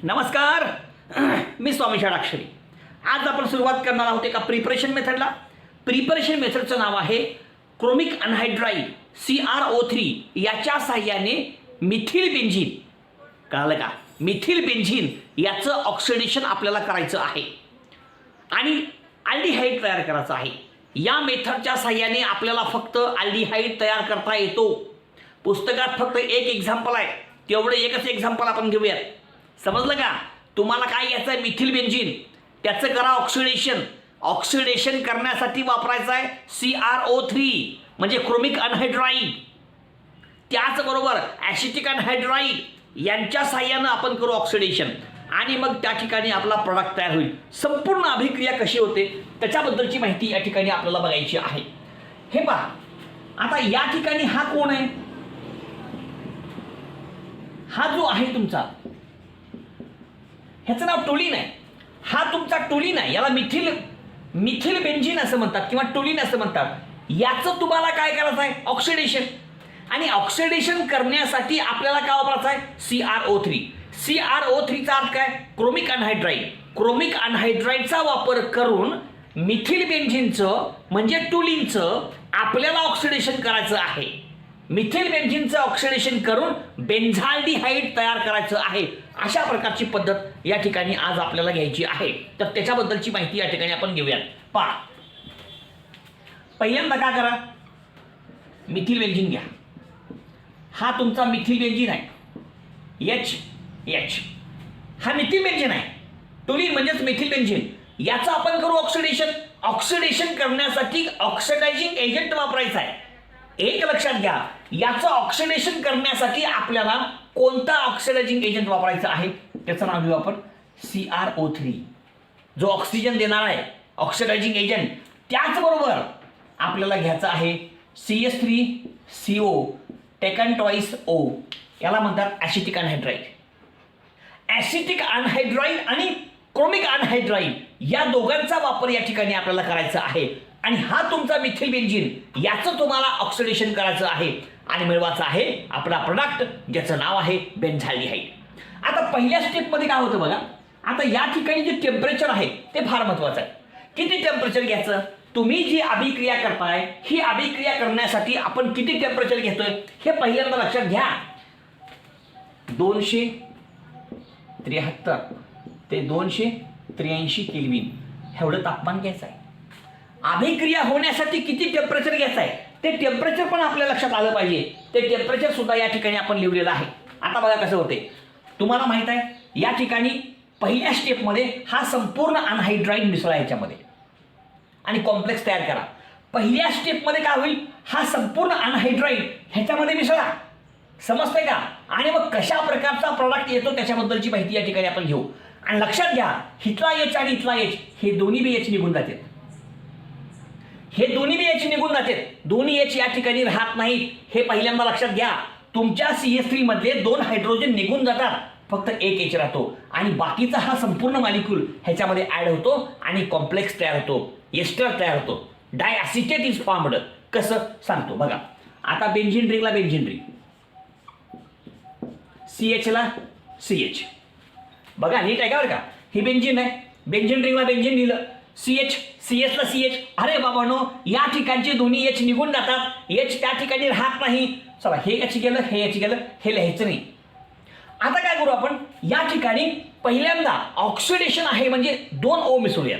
नमस्कार. मी स्वामी षडाक्षरी. आज आपण सुरुवात करणार आहोत एका प्रिपरेशन मेथडला. प्रिपरेशन मेथडचं नाव आहे क्रोमिक अनहायड्राइड CrO3 याच्या साह्याने मिथिल बेंझिन. कळालं का? मिथिल बेंझिन याचं ऑक्सिडेशन आपल्याला करायचं आहे आणि अल्डिहाइड तयार करायचं आहे. या मेथडच्या साह्याने आपल्याला फक्त अल्डिहाइड तयार करता येतो. पुस्तकात फक्त एक एक्झाम्पल आहे, तेवढं एकच एक्झाम्पल आपण घेऊयात. समजलं का? तुम्हाला काय घ्यायचं आहे? मिथिल बेंझिन, त्याचं करा ऑक्सिडेशन. ऑक्सिडेशन करण्यासाठी वापरायचं आहे CrO3 म्हणजे क्रोमिक अनहायड्राइड. त्याचबरोबर ॲसिटिक अनहायड्राइड यांच्या साह्यानं आपण करू ऑक्सिडेशन आणि मग त्या ठिकाणी आपला प्रॉडक्ट तयार होईल. संपूर्ण अभिक्रिया कशी होते त्याच्याबद्दलची माहिती या ठिकाणी आपल्याला बघायची आहे. हे पहा, आता या ठिकाणी हा कोण आहे? हा जो आहे तुमचा, ह्याचं नाव टोलिन आहे. हा तुमचा टोलिन आहे. याला मिथिल बेंझिन असं म्हणतात किंवा टोलिन असं म्हणतात. याचं तुम्हाला काय करायचं आहे? ऑक्सिडेशन. आणि ऑक्सिडेशन करण्यासाठी आपल्याला काय वापरायचं आहे? CrO3. CrO3चा अर्थ काय? Chromic anhydride. क्रोमिक अनहायड्राइडचा वापर करून मिथिल बेंझिनचं म्हणजे टोलिनचं आपल्याला ऑक्सिडेशन करायचं आहे. मिथिल बेंझिनचं ऑक्सिडेशन करून बेन्झाल्डिहाइड तयार करायचं आहे. अशा प्रकारची पद्धत या ठिकाणी आज आपल्याला घ्यायची आहे. तर त्याच्याबद्दलची माहिती या ठिकाणी आपण घेऊयात. पहा, पहिल्यांदा काय करा? मिथिल बेंझिन घ्या. हा तुमचा मिथिल बेंझिन आहे. H हा मिथिल बेंझिन आहे. टोलिन म्हणजेच मिथिल बेंझिन. याचं आपण करू ऑक्सिडेशन. ऑक्सिडेशन करण्यासाठी ऑक्सिडायझिंग एजंट वापरायचा आहे. एक लक्षात घ्या, याचं ऑक्सिडेशन करण्यासाठी आपल्याला कोणता ऑक्सिडायझिंग एजंट वापरायचा आहे? त्याचं नाव घेऊ आपण CrO3, जो ऑक्सिजन देणार आहे, ऑक्सिडायझिंग एजंट. त्याचबरोबर आपल्याला घ्यायचं आहे CS3CO टेकन ट्वाइस O. याला म्हणतात ॲसिटिक अनहायड्राइड. ॲसिटिक अनहायड्राइड आणि क्रोमिक अनहायड्राइड या दोघांचा वापर या ठिकाणी आपल्याला करायचा आहे. आणि हा तुमचा मिथिल बेंझिन, याचं तुम्हाला ऑक्सिडेशन करायचं आहे आणि मिळवायचं आहे आपला प्रोडक्ट ज्याचं नाव आहे बेन्झाल्डिहाइड. आता पहिल्या स्टेपमध्ये काय होतं बघा. आता या ठिकाणी जे टेम्परेचर आहे ते फार महत्त्वाचं आहे. किती टेम्परेचर घ्यायचं? तुम्ही जी अभिक्रिया करताय ही अभिक्रिया करण्यासाठी आपण किती टेम्परेचर घेतोय हे पहिल्यांदा लक्षात घ्या. 273 ते 283 केल्विन एवढं तापमान घ्यायचं आहे. अभिक्रिया होण्यासाठी किती टेम्परेचर घ्यायचं आहे ते टेम्परेचर पण आपल्या लक्षात आलं पाहिजे. ते टेम्परेचर सुद्धा या ठिकाणी आपण लिहिलेलं आहे. आता बघा कसं होते. तुम्हाला माहित आहे या ठिकाणी पहिल्या स्टेपमध्ये हा संपूर्ण अनहायड्राइड मिसळा याच्यामध्ये आणि कॉम्प्लेक्स तयार करा. पहिल्या स्टेपमध्ये काय होईल? हा संपूर्ण अनहायड्राइड ह्याच्यामध्ये मिसळा. समजतंय का? आणि मग कशा प्रकारचा प्रॉडक्ट येतो त्याच्याबद्दलची माहिती या ठिकाणी आपण घेऊ. आणि लक्षात घ्या, हिथला H आणि इथला H हे दोन्ही बी H निघून जातात. हे दोन्ही बी H निघून जातात. दोन्ही H या ठिकाणी राहत नाहीत. हे पहिल्यांदा लक्षात घ्या. तुमच्या CH3 मधले 2 हायड्रोजन निघून जातात, फक्त एक H राहतो आणि बाकीचा हा संपूर्ण मॉलिक्यूल ह्याच्यामध्ये ऍड होतो आणि कॉम्प्लेक्स तयार होतो, एस्टर तयार होतो. डायॲसिटेट इज फॉर्मड. कसं सांगतो बघा. आता बेंझिन रिंगला बेंझिन रिंग, CH ला CH. बघा नीट आहे का बरं का? ही बेंझिन आहे. बेंझिन रिंगला बेंझिन लिहिलं, CS ला CH. अरे बाबांनो, या ठिकाणचे दोन्ही H निघून जातात. H त्या ठिकाणी राहत नाही. चला, हे H गेलं, हे H गेलं, हे लिहायचं नाही. आता काय करू आपण? या ठिकाणी पहिल्यांदा ऑक्सिडेशन आहे म्हणजे 2 O मिसळूयात.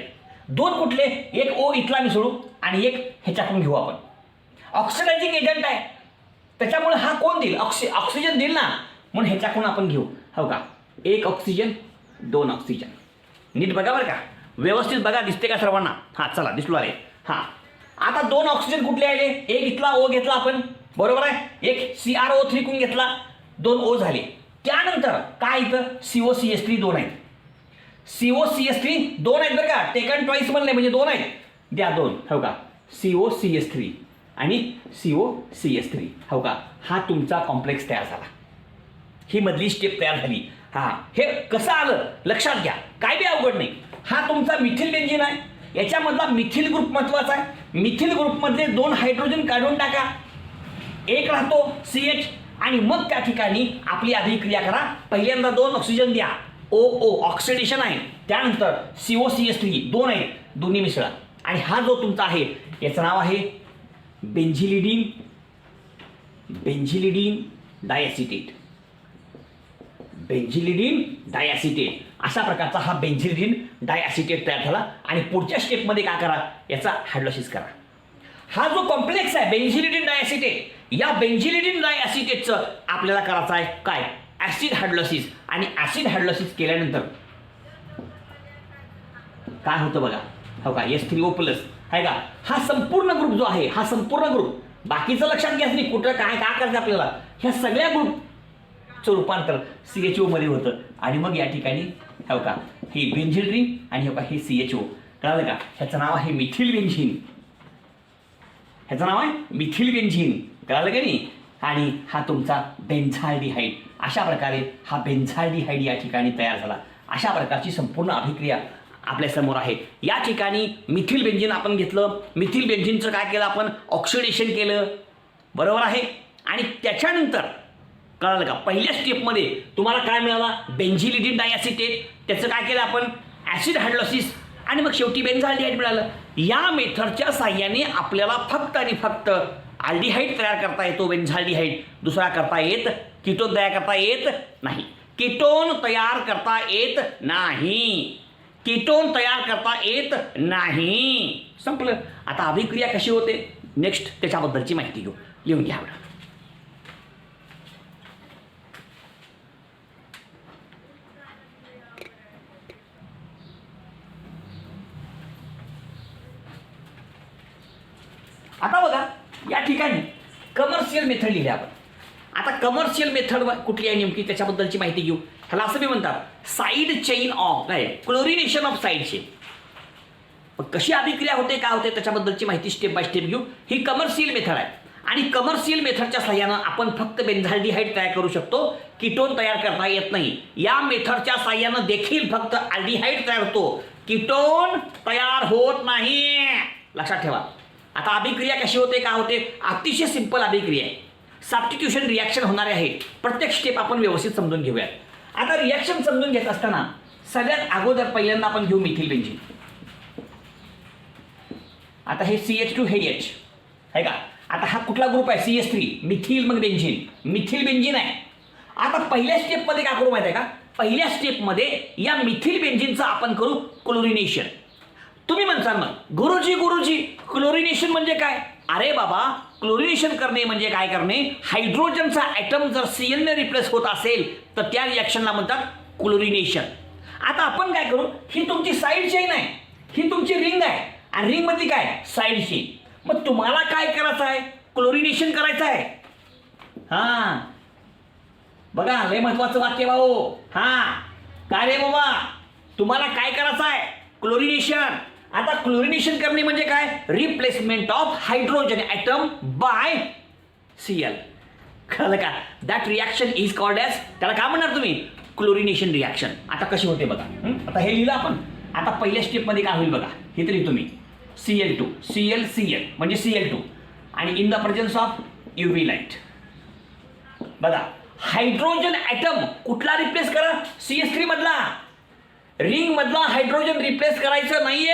2 कुठले? एक O इथला मिसळू आणि एक ह्याच्याकडून घेऊ आपण. ऑक्सिडायझिंग एजंट आहे त्याच्यामुळे हा कोण देईल? ऑक्सिजन देईल ना, म्हणून ह्याच्याकडून आपण घेऊ. हो का? 1 ऑक्सिजन 2 ऑक्सिजन. नीट बघा बरं का, व्यवस्थित बघा. दिसते का सर्वांना? हां, चला दिसलो आहे. हां, आता 2 ऑक्सिजन कुठले आले? एक इथला O घेतला आपण, बरोबर आहे. एक CrO3 कुण घेतला, 2 O झाले. त्यानंतर काय इथं COCH3 2 आहेत. COCH3 2 आहेत बरं का. टेकन ट्वाइस म्हणले म्हणजे 2 आहेत. द्या 2. हो का? COCH3 आणि COCH3. हो का? हा तुमचा कॉम्प्लेक्स तयार झाला. ही मधली स्टेप तयार झाली. हां, हे कसं आलं लक्षात घ्या. काय बी अवघड नाही. हा तुमचा मिथिल बेंझिन आहे. याच्यामधला मिथिल ग्रुप महत्वाचा आहे. मिथिल ग्रुपमधले 2 हायड्रोजन काढून टाका, एक राहतो CH आणि मग त्या ठिकाणी आपली अभिक्रिया करा. पहिल्यांदा 2 ऑक्सिजन द्या, OO ऑक्सिडेशन आहे. त्यानंतर COCH3 2 आहेत, दोन्ही मिसळा. आणि हा जो तुमचा आहे याचं नाव आहे बेंझिलिडीन डायॲसिटेट. बेंझिलिडीन डायॲसिटेट अशा प्रकारचा हा बेंझिलिडीन डायॲसिटेट तयार झाला. आणि पुढच्या स्टेपमध्ये काय करा, याचा हायड्रोलिसिस करा. हा जो कॉम्प्लेक्स आहे बेंझिलिडीन डायॲसिटेट, या बेंझिलिडीन डायॲसिटेटचं आपल्याला करायचं आहे काय, ऍसिड हायड्रोलिसिस. आणि ऍसिड हायड्रोलिसिस केल्यानंतर काय होतं बघा, हो का, H3O+ आहे का. हा संपूर्ण ग्रुप जो आहे, हा संपूर्ण ग्रुप, बाकीचं लक्षात घ्यायचं नाही कुठं काय काय करायचं आपल्याला, ह्या सगळ्या ग्रुपचं रूपांतर CHO मध्ये होतं. आणि मग या ठिकाणी हो का हे बेंझिल रिंग आणि हो का हे CHO, कळालं का. ह्याचं नाव आहे मिथिल बेंझिन, ह्याचं नाव आहे मिथिल बेंझिन, कळालं का नाही. आणि हा तुमचा बेन्झाल्डिहाइड. अशा प्रकारे हा बेन्झाल्डिहाइड या ठिकाणी तयार झाला. अशा प्रकारची संपूर्ण अभिक्रिया आपल्यासमोर आहे. या ठिकाणी मिथिल बेंझिन आपण घेतलं. मिथिल बेंझिनचं काय केलं आपण, ऑक्सिडेशन केलं, बरोबर आहे. आणि त्याच्यानंतर कळालं का, पहिल्या स्टेपमध्ये तुम्हाला काय मिळाला, बेंझिलिडीन डायॲसिटेट, त्याचं काय केलं आपण, ॲसिड हायड्रोलिसिस, आणि मग शेवटी बेन्झाल्डिहाइड मिळालं. या मेथडच्या साह्याने आपल्याला फक्त आणि फक्त अल्डिहाइड तयार करता येतो, बेन्झाल्डिहाइड. दुसरा करता येत, कीटोन तयार करता येत नाही. कीटोन तयार करता येत नाही, कीटोन तयार करता येत नाही, संपलं. आता अभिक्रिया कशी होते नेक्स्ट त्याच्याबद्दलची माहिती घेऊ, लिहून घ्या. आता बघा या ठिकाणी कमर्शियल मेथड लिहिले आपण. आता कमर्शियल मेथड कुठली आहे नेमकी त्याच्याबद्दलची माहिती घेऊ. ह्याला असं मी म्हणतात साईड चेन ऑफ काय, क्लोरिनेशन ऑफ साईड चेन. कशी अभिक्रिया होते काय होते त्याच्याबद्दलची माहिती स्टेप बाय स्टेप घेऊ. ही कमर्शियल मेथड आहे. आणि कमर्शियल मेथडच्या सहाय्यानं आपण फक्त बेन्झाल्डिहाइड तयार करू शकतो, कीटोन तयार करता येत नाही. या मेथडच्या सहाय्यानं देखील फक्त अल्डिहाइड तयार होतो, कीटोन तयार होत नाही, लक्षात ठेवा. आता अभिक्रिया कशी होते काय होते, अतिशय सिंपल अभिक्रिया आहे. सबस्टिट्यूशन रिॲक्शन होणारे आहे. प्रत्येक स्टेप आपण व्यवस्थित समजून घेऊयात. आता रिॲक्शन समजून घेत असताना सगळ्यात अगोदर पहिल्यांदा आपण घेऊ मिथिल बेंझिन. आता हे CH2 हे H आहे का. आता हा कुठला ग्रुप आहे, CH3, मिथिल मग बेंझिन, मिथिल बेंझिन आहे. आता पहिल्या स्टेपमध्ये काय करू माहिती आहे का, पहिल्या स्टेपमध्ये या मिथिल बेंझिनचं आपण करू क्लोरिनेशन. तुम्ही म्हणसाल मग गुरुजी क्लोरिनेशन म्हणजे काय. अरे बाबा, क्लोरिनेशन करणे म्हणजे काय करणे, हायड्रोजनचा ॲटम जर Cl ने रिप्लेस होत असेल तर त्या रिॲक्शनला म्हणतात क्लोरिनेशन. आता आपण काय करू, ही तुमची साईड चेन आहे, ही तुमची रिंग आहे, आणि रिंग मध्ये काय साईड चेन. मग तुम्हाला काय करायचं आहे, क्लोरिनेशन करायचं आहे. हा बघा लय महत्वाचं वाक्य भाऊ. हा काय रे बाबा, तुम्हाला काय करायचं आहे, क्लोरिनेशन. आता क्लोरिनेशन करणे म्हणजे काय, replacement of hydrogen atom by Cl. कळलं का. That reaction is called as, त्याला काय म्हणणार तुम्ही, क्लोरिनेशन रिॲक्शन. आता कशी होते बघा. आता हे लिहिलं आपण. आता पहिल्या स्टेपमध्ये काय होईल बघा, हे तरी तुम्ही Cl2 Cl म्हणजे Cl2 आणि in the presence of UV light. बघा हायड्रोजन ॲटम कुठला रिप्लेस करा, CH3 मधला, रिंग मधला हायड्रोजन रिप्लेस करायचं नाहीये.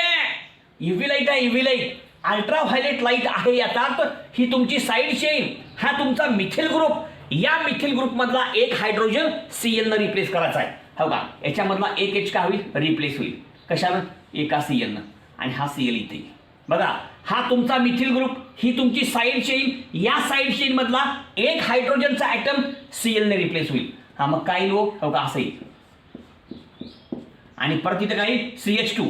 UV लाईट आहे, UV लाईट, अल्ट्राव्हायलेट लाईट आहे. याचा अर्थ ही तुमची साईड चेन, हा तुमचा मिथिल ग्रुप, या मिथिल ग्रुप मधला एक हायड्रोजन Cl न रिप्लेस करायचा आहे. हो का, याच्यामधला एक H काय होईल, रिप्लेस होईल. कशानं, एका Cl न. आणि हा Cl इथे. बघा हा तुमचा मिथिल ग्रुप, ही तुमची साईड चेन, या साईड चेन मधला एक हायड्रोजनचा ॲटम Cl ने रिप्लेस होईल. हा मग काय लोक हो का असं येईल. आणि परत इथं काही CH2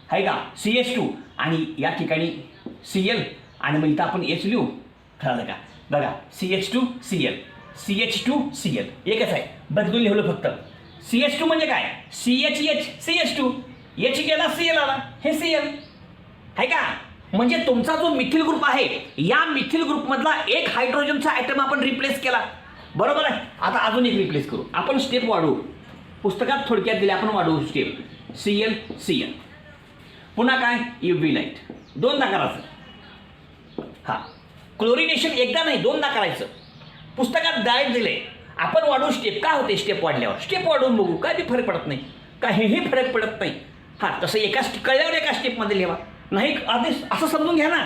आहे का, CH2 आणि या ठिकाणी Cl आणि मग इथं आपण H लिहू. कळलं का. बघा CH2 Cl CH2 Cl एकच आहे, बदलून लिहिलं फक्त. CH2 म्हणजे काय, CHH CH2, H गेला Cl आला, हे Cl आहे का. म्हणजे तुमचा जो मिथिल ग्रुप आहे, या मिथिल ग्रुप मधला एक हायड्रोजनचा ॲटम आपण रिप्लेस केला, बरोबर आहे. आता अजून एक रिप्लेस करू आपण, स्टेप वाढवू. पुस्तकात थोडक्यात दिले आपण, वाढवू स्टेप. Cl पुन्हा काय, UV लाईट, दोनदा करायचं. हा क्लोरिनेशन एकदा नाही दोनदा करायचं, पुस्तकात डायरेक्ट दिले. आपण वाढवू स्टेप. काय होते स्टेप वाढल्यावर, स्टेप वाढवून बघू, काय बी फरक पडत नाही. काहीही फरक पडत नाही. हां, तसं कळल्यावर एका स्टेपमध्ये लिहा, नाही आधीच असं समजून घ्या ना.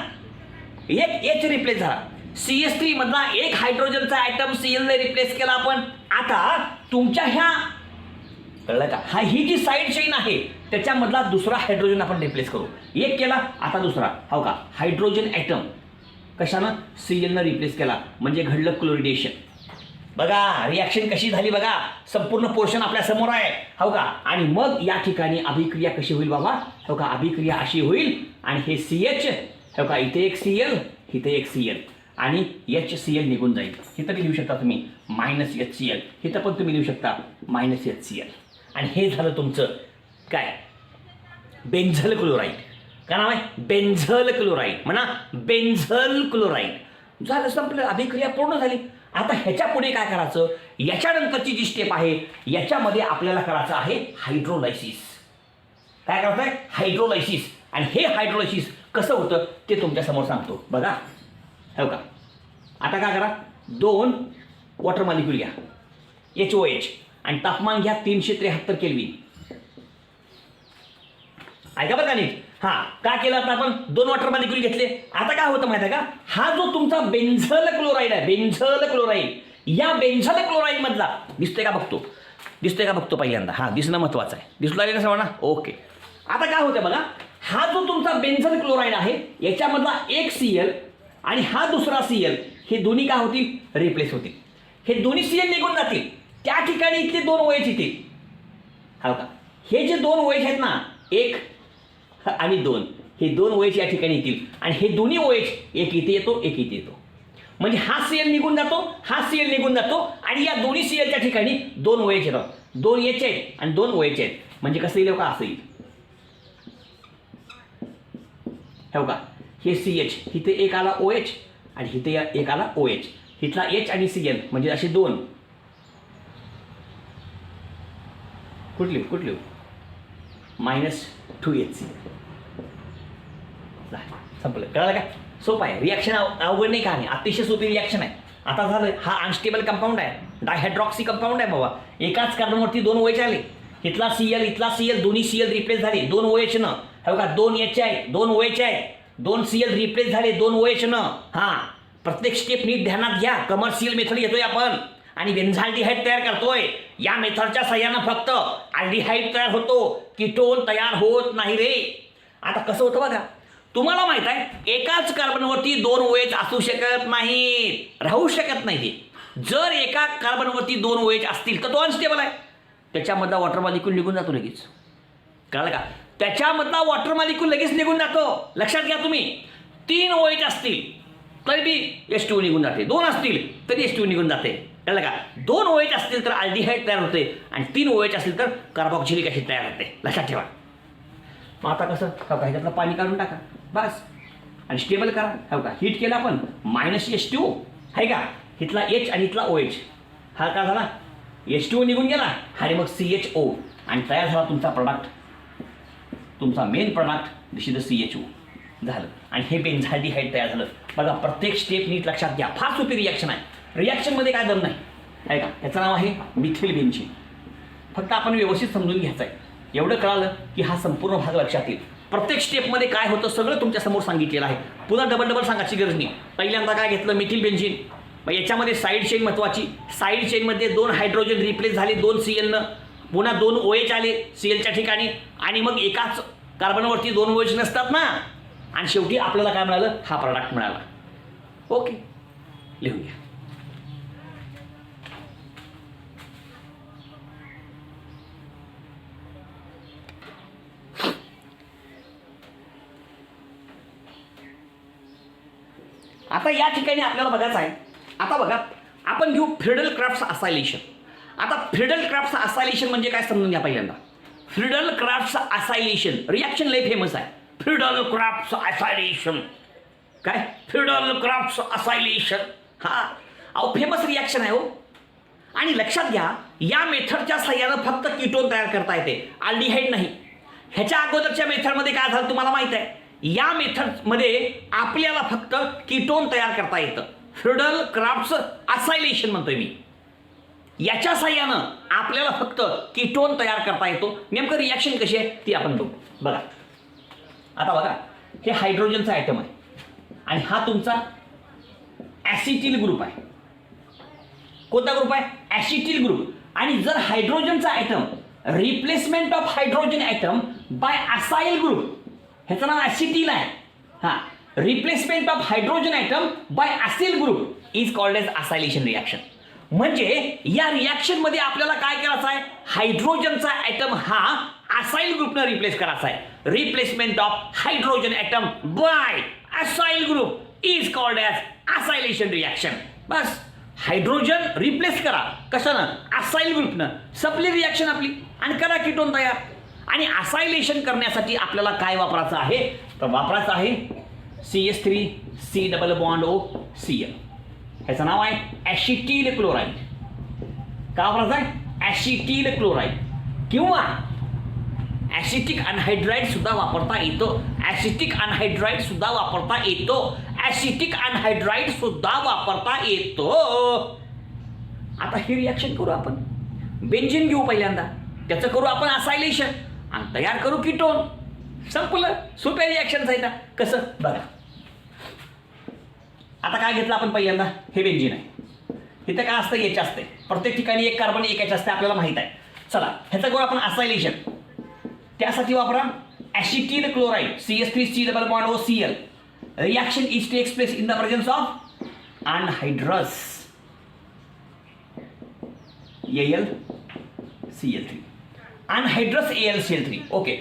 एक एच रिप्लेस झाला, CH3 मधला एक हायड्रोजनचा ॲटम Cl रिप्लेस केला आपण. आता तुमच्या ह्या कळलं का, ही जी साईड चेन आहे त्याच्यामधला दुसरा हायड्रोजन आपण रिप्लेस करू. एक केला, आता दुसरा. हो का, हायड्रोजन ॲटम कशानं, Cl रिप्लेस केला, म्हणजे घडलं क्लोरिडेशन. बघा रिॲक्शन कशी झाली बघा, संपूर्ण पोर्शन आपल्या समोर आहे. हो का, आणि मग या ठिकाणी अभिक्रिया कशी होईल बाबा. हो का, अभिक्रिया अशी होईल आणि हे CH, हो का, इथे एक Cl, इथे एक Cl आणि HCl निघून जाईल. हे तरी लिहू शकता तुम्ही -HCl, इथं पण तुम्ही लिहू शकता -HCl. आणि हे झालं तुमचं काय, बेन्झल क्लोराईड. काय नाव आहे, बेन्झल क्लोराईड. म्हणा बेन्झल क्लोराईड. झालं, संपलं, अभिक्रिया पूर्ण झाली. आता ह्याच्या पुढे काय करायचं, याच्यानंतरची जी स्टेप आहे याच्यामध्ये आपल्याला करायचं आहे हायड्रोलायसिस. काय करायचं आहे, हायड्रोलायसिस. आणि हे हायड्रोलायसिस कसं होतं ते तुमच्या समोर सांगतो बघा. हो का, आता काय करा, 2 वॉटर मॉलिक्यूल घ्या HOH आणि तापमान घ्या 373 केल्विन. ऐका बरं का नीट. हां, काय केलं आता आपण, 2 वॉटर मॉलिक्यूल घेतले. आता काय होतं माहिती आहे का, हा जो तुमचा बेन्झल क्लोराईड आहे, बेन्झल क्लोराईड, या बेन्झल क्लोराईड मधला दिसतोय का बघतो, दिसतोय का बघतो पहिल्यांदा. हां, दिसणं महत्वाचं आहे. दिसू लागले ना सर्वांना, ओके. आता काय होतं बघा, हा जो तुमचा बेन्झल क्लोराईड आहे याच्यामधला एक Cl आणि हा दुसरा Cl, हे दोन्ही काय होतील, रिप्लेस होतील. हे दोन्ही Cl निघून जातील, त्या ठिकाणी इथले 2 OH येतील. हो का, हे जे 2 OH आहेत ना, 1 आणि 2, हे 2 OH या ठिकाणी येतील आणि हे दोन्ही OH एक इथे येतो, एक इथे येतो. म्हणजे हा Cl निघून जातो, हा Cl निघून जातो आणि या दोन्ही Clच्या ठिकाणी 2 OH येतात. 2 H आहेत आणि 2 OH आहेत. म्हणजे कसं येईल का, असं येईल. हो का, हे CH, इथे एक आला OH आणि इथे एक आला OH, इथला H आणि Cl म्हणजे असे 2. कुठली -2HCl. संपलं, कळलं का, सोपं आहे. रिॲक्शन अवघड नाही, का नाही, अतिशय सोपी रिॲक्शन आहे. आता झालं, हा अनस्टेबल कंपाऊंड आहे, डायहायड्रॉक्सी कंपाऊंड आहे बाबा. एकाच कार्बनवरती 2 OH आले, इथला Cl, दोन्ही Cl रिप्लेस झाले 2 OH न. हो का, 2 H आहे, 2 OH आहे, 2 Cl रिप्लेस झाले 2 OH न. हां, प्रत्येक स्टेप नीट ध्यानात घ्या. कमर्शियल मेथड घेतोय आपण आणि बेन्झाल्डिहाइड तयार करतोय. या मेथडच्या सहाय्यानं फक्त अल्डिहाइड तयार होतो, कीटोन तयार होत नाही रे. आता कसं होतं बघा, तुम्हाला माहित आहे एकाच कार्बनवरती 2 OH असू शकत नाहीत, राहू शकत नाही ते. जर एका कार्बनवरती 2 OH असतील तर तो अनस्टेबल आहे, त्याच्यामधला वॉटर मॉलिक्यूल निघून जातो लगेच. कळलं का, त्याच्यामधला वॉटर मॉलिक्यूल लगेच निघून जातो. लक्षात घ्या तुम्ही, 3 OH असतील तरी बी H2O निघून जाते, 2 असतील तरी H2O निघून जाते. कळलं का, 2 OH असतील तर अल्डिहाइड तयार होते आणि 3 OH असतील तर कार्बॉक्सिलिक ॲसिड तयार होते. लक्षात ठेवा. मग आता कसं, हो का, ह्याच्यातलं पाणी काढून टाका बस आणि स्टेबल करा. हो का, हीट केला आपण -H2O आहे का, इथला H आणि इथला OH, हा काय झाला, H2O निघून गेला आणि मग CHO आणि तयार झाला तुमचा प्रॉडक्ट, तुमचा main product, this is the CHO झालं. आणि हे बेन्झाल्डिहाइड तयार झालं. बघा, प्रत्येक स्टेप नीट लक्षात घ्या, फार सोपी रिॲक्शन आहे. रिॲक्शनमध्ये काय दम नाही आहे का, याचं नाव आहे मिथिल बेन्झीन. फक्त आपण व्यवस्थित समजून घ्यायचं आहे. एवढं कळालं की हा संपूर्ण भाग लक्षात येईल. प्रत्येक स्टेपमध्ये काय होतं सगळं तुमच्या समोर सांगितलेलं आहे. पुन्हा डबल सांगायची गरज नाही. पहिल्यांदा काय घेतलं, मिथिल बेन्झीन. मग याच्यामध्ये साईड चेन महत्त्वाची. साईड चेनमध्ये 2 हायड्रोजन रिप्लेस झाले 2 Cl, पुन्हा 2 OH आले Clच्या ठिकाणी आणि मग एकाच कार्बनवरती 2 OH नसतात ना, आणि शेवटी आपल्याला काय मिळालं, हा प्रॉडक्ट मिळाला. ओके, लिहून घ्या. आता या ठिकाणी आपल्याला बघायचं आहे. आता बघा, आपण घेऊ फ्रिडल-क्राफ्ट्स असायलेशन. आता फ्रिडल-क्राफ्ट्स असायलेशन म्हणजे काय समजून घ्या पहिल्यांदा. फ्रिडल-क्राफ्ट्स असायलेशन रिॲक्शन लय फेमस आहे. फ्रिडल-क्राफ्ट्स असायलेशन, काय फ्रिडल-क्राफ्ट्स असायलेशन, हा अहो फेमस रिॲक्शन आहे हो. आणि लक्षात घ्या, या मेथडच्या सहाय्यानं फक्त कीटोन तयार करता येते, अल्डिहाइड नाही. ह्याच्या अगोदरच्या मेथडमध्ये काय झालं तुम्हाला माहित आहे, या मेथडमध्ये आपल्याला फक्त कीटोन तयार करता येतं. फ्रिडल-क्राफ्ट्स असायलेशन म्हणतोय मी. याच्या साह्यानं आपल्याला फक्त कीटोन तयार करता येतो. नेमकं रिॲक्शन कशी आहे ती आपण बघू. बघा आता बघा, हे हायड्रोजनचा आयटम आहे आणि हा तुमचा ॲसिटिल ग्रुप आहे. कोणता ग्रुप आहे? Acetyl group. आणि जर हायड्रोजनचा atom replacement of hydrogen atom by acyl group, ह्याचं नाव ॲसिटिल आहे. हां, replacement of hydrogen atom by acyl group is called as acylation reaction. म्हणजे या रिॲक्शन मध्ये आपल्याला काय करायचं आहे? हायड्रोजनचा ॲटम हा असाइल ग्रुपनं रिप्लेस करायचा आहे. Replacement of hydrogen atom by acyl group is called as acylation reaction. बस, हायड्रोजन रिप्लेस करा कशानं? असाइल ग्रुपनं. संपली रिॲक्शन आपली आणि करा कीटोन तयार. आणि असायलेशन करण्यासाठी आपल्याला काय वापरायचं आहे? तर वापरायचं आहे CH3 C double bond O Cl. ह्याचं नाव आहे ॲसिटिल क्लोराईड. का वापरायचं आहे? Acetyl chloride. किंवा ॲसिटिक अनहायड्राईड सुद्धा वापरता येतो. ॲसिटिक अनहायड्राईड सुद्धा वापरता येतो. ॲसिटिक अनहायड्राईड सुद्धा वापरता येतो. आता ही रिॲक्शन करू आपण. बेंझिन घेऊ पहिल्यांदा, त्याचं करू आपण असायलेशन आणि तयार करू कीटोन. संपलं. सोप्या रिॲक्शनच आहे. कसं बघा, आता काय घेतलं आपण पहिल्यांदा? हे बेंझिन आहे. इथं काय असतं? H असते. प्रत्येक ठिकाणी एक कार्बन एक H असते, आपल्याला माहित आहे. चला, ह्याचं करू आपण असायलेशन. त्यासाठी वापरा acetyl chloride CH3 C double bond O Cl. Reaction is takes place in the presence of anhydrous AlCl3. Anhydrous AlCl3. Okay.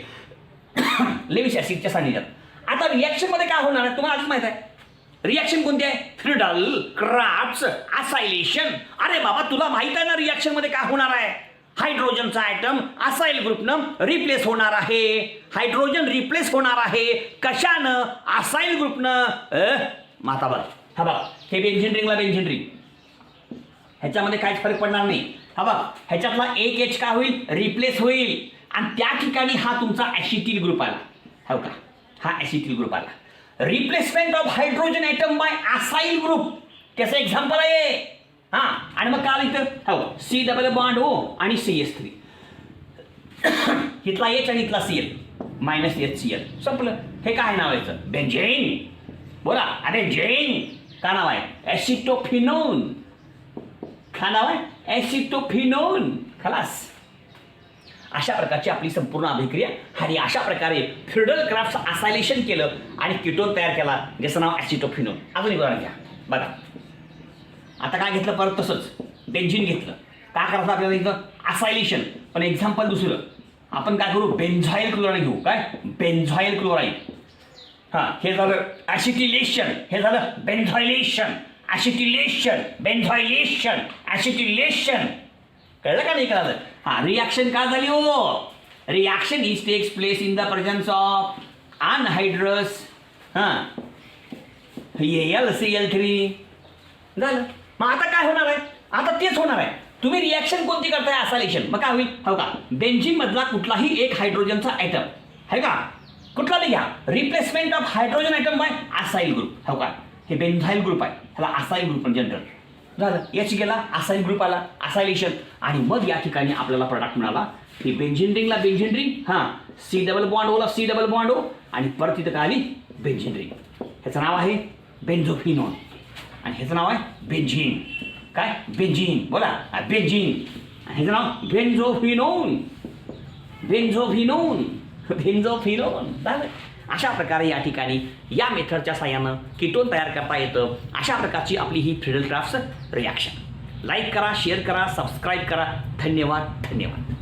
Lewis ॲसिडच्या सानिध्यात. आता रिॲक्शन मध्ये काय होणार आहे तुम्हाला आधीच माहित आहे. रिॲक्शन कोणती आहे? Friedel crafts acylation. अरे बाबा, तुला माहित आहे ना रिॲक्शन मध्ये काय होणार आहे? हायड्रोजनचा आयटम असाइल ग्रुपनं रिप्लेस होणार आहे. हायड्रोजन रिप्लेस होणार आहे कशानं? असाइल ग्रुपनं. माता बघ, हा बघ, हे बेंझिन रिंगला बेंझिन रिंग, ह्याच्यामध्ये काहीच फरक पडणार नाही. हा बघ, ह्याच्यातला एक H काय होईल? रिप्लेस होईल. आणि त्या ठिकाणी हा तुमचा ॲसिटिल ग्रुप आला. हो का? हा ॲसिटिल ग्रुप आला. Replacement of hydrogen atom by acyl group, त्याचं एक्झाम्पल आहे. हां, आणि मग काय इथं? हो, C डबल बॉन्ड O आणि CH3. इथला H आणि इथला Cl मायनस HCl. संपलं. हे काय नाव आहे? बेंझिन. बोला, अरे जेन का नाव आहे? ॲसिटोफिनोन. काय नाव आहे? ॲसिटोफिनोन. खलास. अशा प्रकारची आपली संपूर्ण अभिक्रिया. आणि अशा प्रकारे फ्रिडल क्राफ्ट असायलेशन केलं आणि कीटोन तयार केला, ज्याचं नाव ॲसिटोफिनोन. अजून एक उदाहरण घ्या. बघा, आता काय घेतलं? परत तसंच बेंझिन घेतलं. काय करायचं आपल्याला इथं? असायलेशन. पण एक्झाम्पल दुसरं आपण काय करू? बेन्झाईल क्लोराईड घेऊ. काय? बेन्झाईल क्लोराईड. हां, हे झालं ॲसिटिलेशन, हे झालं बेन्झायलेशन. ॲसिटिलेशन, बेन्झायलेशन, ॲसिटिलेशन. कळलं का नाही कळलं? हां, रिॲक्शन का झाली हो? Reaction is takes place in the presence of anhydrous AlCl3. झालं. मग आता काय होणार आहे? आता तेच होणार आहे. तुम्ही रिॲक्शन कोणती करताय? असायलेशन. मग काय होईल? हो का? बेंझिन मधला कुठलाही एक हायड्रोजनचा आयटम आहे का? कुठलाही घ्या. Replacement of hydrogen atom by acyl group. हो का? हे बेन्झाईल ग्रुप आहे, ह्याला असाइल ग्रुप जनरल. झालं. H गेला, असाइल ग्रुप आला, असायलेशन. आणि मग या ठिकाणी आपल्याला प्रोडक्ट मिळाला. ही बेंझिन रिंगला बेंझिन रिंग. हां, C डबल बॉन्ड Oला C डबल बॉन्ड O. आणि परत तिथं काय आली? Benzene ring. ह्याचं नाव आहे बेन्झोफिनोन. आणि ह्याचं नाव आहे बेंझिन. काय? बेंझिन. बोला, बेंझिन. आणि ह्याचं नाव बेन्झोफिनोन. बेन्झोफिनोन. बेन्झोफिनोन. झालं. अशा प्रकारे या ठिकाणी या मेथडच्या साह्यानं कीटोन तयार करता येतं. अशा प्रकारची आपली ही फ्रिडल क्राफ्ट्स रिॲक्शन. लाईक करा, शेअर करा, सबस्क्राईब करा. धन्यवाद. धन्यवाद.